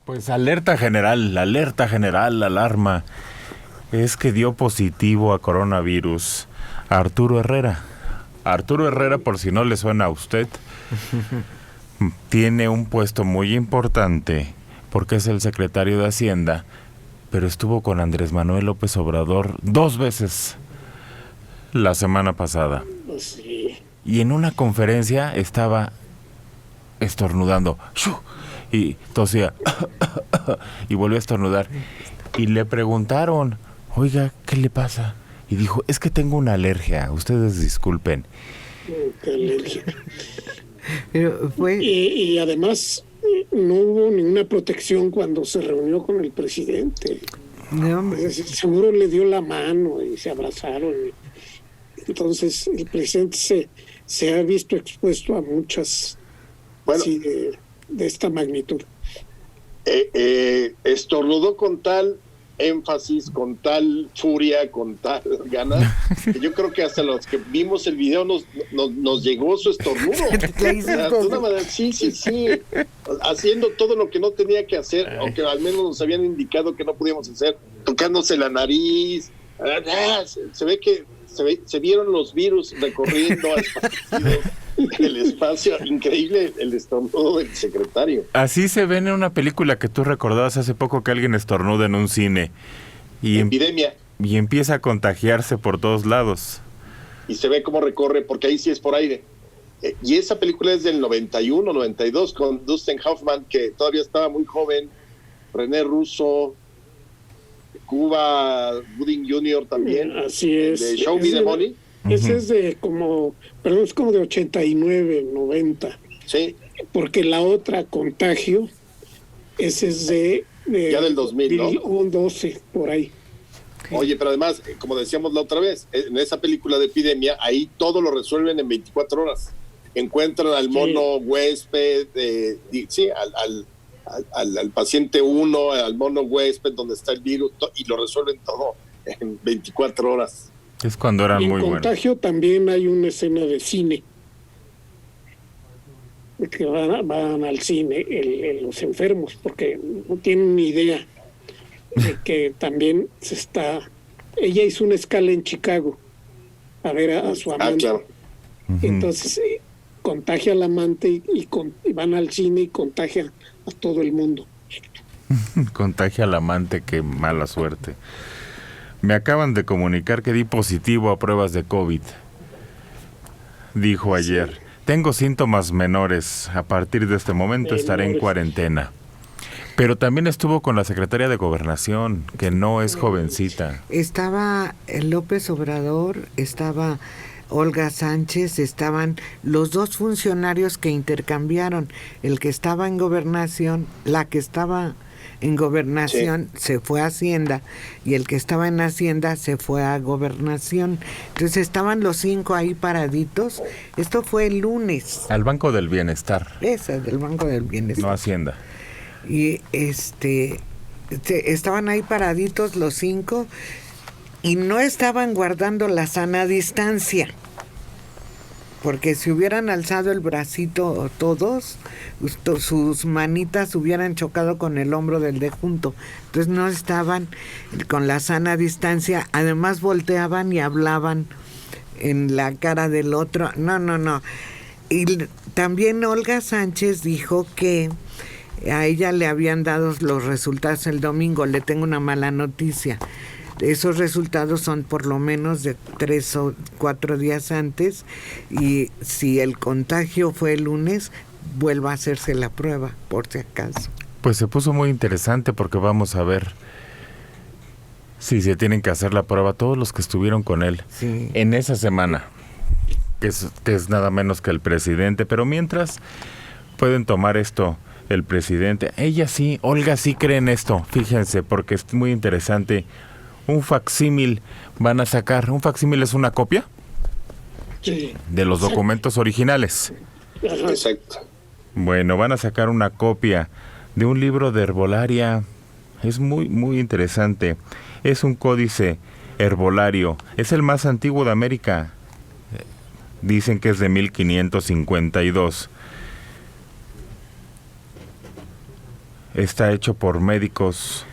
Pues alerta general, alarma. Es que dio positivo a coronavirus Arturo Herrera. Arturo Herrera, por si no le suena a usted, tiene un puesto muy importante porque es el secretario de Hacienda, pero estuvo con Andrés Manuel López Obrador 2 veces la semana pasada. Sí. Y en una conferencia estaba estornudando. ¡Shu! Y tosía. Y volvió a estornudar. Y le preguntaron, oiga, ¿qué le pasa? Y dijo, es que tengo una alergia, ustedes disculpen. Qué alergia. Pero fue... Y además no hubo ninguna protección cuando se reunió con el presidente. No, Es decir, seguro le dio la mano y se abrazaron. Entonces el presidente se ha visto expuesto a muchas Bueno, sí, de esta magnitud. Estornudó con tal énfasis, con tal furia, con tal ganas, que yo creo que hasta los que vimos el video nos llegó su estornudo. De una manera, sí, haciendo todo lo que no tenía que hacer, o que al menos nos habían indicado que no podíamos hacer, tocándose la nariz. Se ve que se vieron los virus recorriendo el espacio. Increíble el estornudo del secretario. Así se ve en una película que tú recordabas hace poco, que alguien estornuda en un cine y Epidemia. Y empieza a contagiarse por todos lados. Y se ve cómo recorre, porque ahí sí es por aire. Y esa película es del 91, 92, con Dustin Hoffman, que todavía estaba muy joven, René Russo, Cuba Gooding Jr. también. Así es. De Show Me the Money. Ese es de como, perdón, es como de 89, 90. Sí. Porque la otra, Contagio, ese es de ya del 2000, ¿no? 2012, por ahí. Oye, pero además, como decíamos la otra vez, en esa película de epidemia, ahí todo lo resuelven en 24 horas. Encuentran al mono huésped, al paciente 1, al mono huésped donde está el virus, y lo resuelven todo en 24 horas. Es cuando eran muy buenos. En Contagio también hay una escena de cine, que van al cine los enfermos, porque no tienen ni idea de que también ella hizo una escala en Chicago a ver a su amante. Claro. Entonces contagia al amante y van al cine y contagia a todo el mundo. Contagia al amante, qué mala suerte. Me acaban de comunicar que di positivo a pruebas de COVID. Dijo ayer. Tengo síntomas menores. A partir de este momento estaré en cuarentena. Pero también estuvo con la secretaria de Gobernación, que no es jovencita. Estaba López Obrador, estaba Olga Sánchez, estaban los dos funcionarios que intercambiaron. El que estaba en Gobernación, la que estaba en Gobernación se fue a Hacienda, y el que estaba en Hacienda se fue a Gobernación. Entonces estaban los 5 ahí paraditos. Esto fue el lunes. Al Banco del Bienestar. Esa, del Banco del Bienestar. No Hacienda. Y estaban ahí paraditos los 5 y no estaban guardando la sana distancia, porque si hubieran alzado el bracito todos, sus manitas hubieran chocado con el hombro del de junto. Entonces no estaban con la sana distancia. Además volteaban y hablaban en la cara del otro. No. Y también Olga Sánchez dijo que a ella le habían dado los resultados el domingo. Le tengo una mala noticia. Esos resultados son por lo menos de 3 o 4 días antes, y si el contagio fue el lunes, vuelva a hacerse la prueba, por si acaso. Pues se puso muy interesante, porque vamos a ver si se tienen que hacer la prueba todos los que estuvieron con él en esa semana, que es nada menos que el presidente. Pero mientras pueden tomar esto el presidente. Ella sí, Olga sí cree en esto, fíjense, porque es muy interesante. Un facsímil van a sacar. ¿Un facsímil es una copia? Sí. De los documentos originales. Exacto. Bueno, van a sacar una copia de un libro de herbolaria. Es muy, muy interesante. Es un códice herbolario. Es el más antiguo de América. Dicen que es de 1552. está hecho por médicos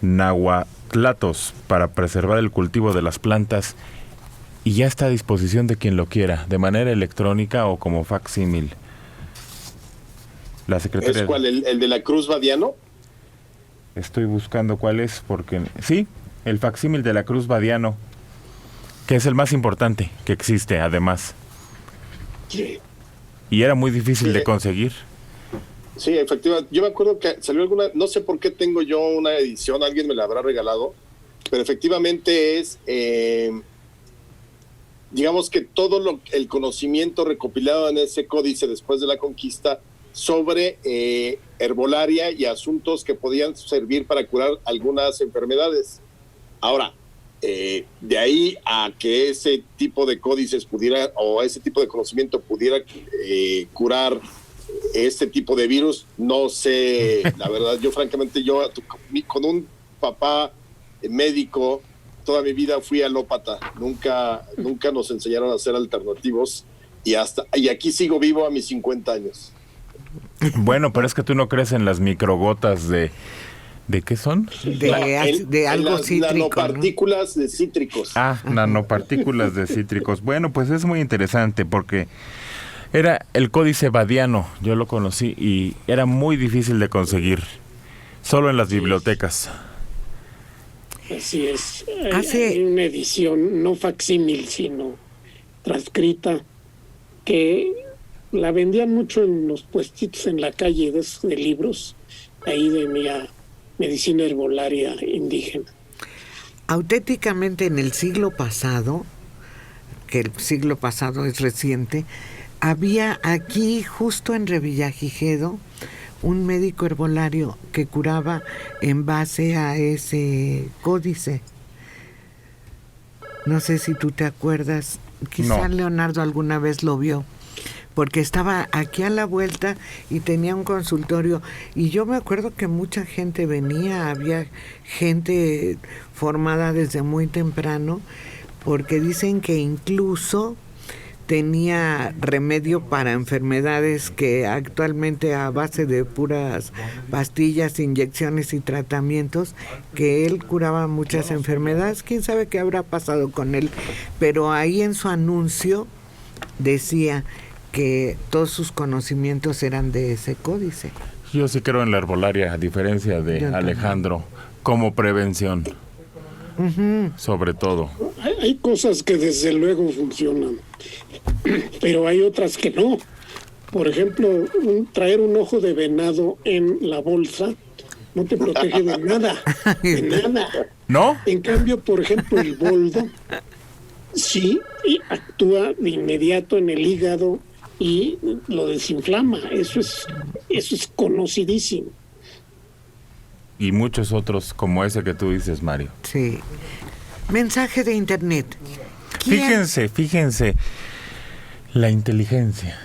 nahuatlatos para preservar el cultivo de las plantas y ya está a disposición de quien lo quiera, de manera electrónica o como facsímil. La secretaria... ¿Es cuál? ¿El de la Cruz Badiano? Estoy buscando cuál es, porque... Sí, el facsímil de la Cruz Badiano, que es el más importante que existe, además. Sí. Y era muy difícil de conseguir. Sí, efectivamente. Yo me acuerdo que salió alguna... No sé por qué tengo yo una edición, alguien me la habrá regalado, pero efectivamente es... digamos que todo el conocimiento recopilado en ese códice después de la conquista sobre herbolaria y asuntos que podían servir para curar algunas enfermedades. Ahora, de ahí a que ese tipo de códices pudiera, o ese tipo de conocimiento pudiera curar este tipo de virus, no sé, la verdad. Yo francamente, con un papá médico, toda mi vida fui alópata, nunca nos enseñaron a ser alternativos y aquí sigo vivo a mis 50 años. Bueno, pero es que tú no crees en las microgotas ¿de qué son? De algo cítrico. Nanopartículas, ¿no? De cítricos. Nanopartículas de cítricos. Bueno, pues es muy interesante porque era el códice badiano, yo lo conocí y era muy difícil de conseguir, solo en las bibliotecas. Así es. Hay una edición, no facsímil, sino transcrita, que la vendían mucho en los puestitos en la calle de libros, ahí de medicina herbolaria indígena. Auténticamente en el siglo pasado, que el siglo pasado es reciente, había aquí, justo en Revillagigedo, un médico herbolario que curaba en base a ese códice. No sé si tú te acuerdas, quizá no. Leonardo alguna vez lo vio, porque estaba aquí a la vuelta y tenía un consultorio, y yo me acuerdo que mucha gente venía, había gente formada desde muy temprano, porque dicen que incluso tenía remedio para enfermedades que actualmente a base de puras pastillas, inyecciones y tratamientos, que él curaba muchas enfermedades. Quién sabe qué habrá pasado con él, pero ahí en su anuncio decía que todos sus conocimientos eran de ese códice. Yo sí creo en la herbolaria, a diferencia de Alejandro, como prevención. Sobre todo. Hay cosas que desde luego funcionan, pero hay otras que no. Por ejemplo, traer un ojo de venado en la bolsa no te protege de nada, de nada. ¿No? En cambio, por ejemplo, el boldo sí actúa de inmediato en el hígado y lo desinflama. Eso es conocidísimo. Y muchos otros como ese que tú dices, Mario. Sí. Mensaje de internet. Fíjense, la inteligencia.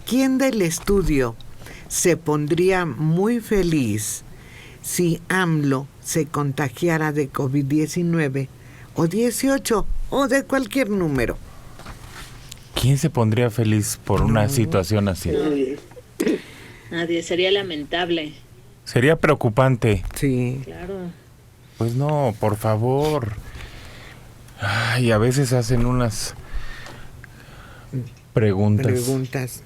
¿Quién del estudio se pondría muy feliz si AMLO se contagiara de COVID-19 o 18 o de cualquier número? ¿Quién se pondría feliz por una situación así? Nadie, sería lamentable. Sería preocupante. Sí. Claro. Pues no, por favor. Ay, a veces hacen unas preguntas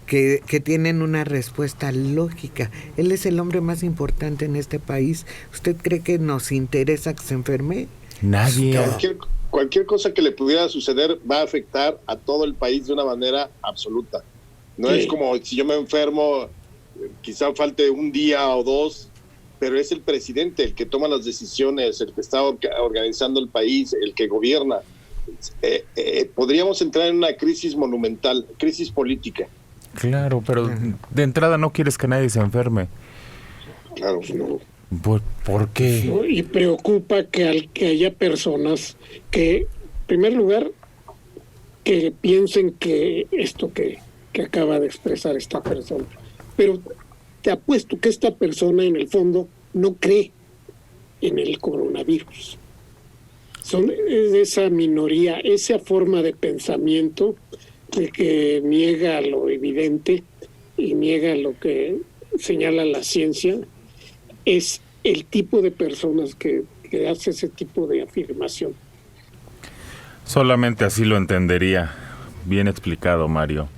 que tienen una respuesta lógica. Él es el hombre más importante en este país. ¿Usted cree que nos interesa que se enferme? Nadie. Cualquier cosa que le pudiera suceder va a afectar a todo el país de una manera absoluta. No es como si yo me enfermo, quizá falte un día o dos, pero es el presidente el que toma las decisiones, el que está organizando el país, el que gobierna. Podríamos entrar en una crisis monumental, crisis política. Claro, pero de entrada no quieres que nadie se enferme. Claro, no. ¿Por qué? No, y preocupa que haya personas que, en primer lugar, que piensen que esto que acaba de expresar esta persona, pero te apuesto que esta persona en el fondo no cree en el coronavirus. Es de esa minoría, esa forma de pensamiento de que niega lo evidente y niega lo que señala la ciencia, es el tipo de personas que hace ese tipo de afirmación. Solamente así lo entendería. Bien explicado, Mario.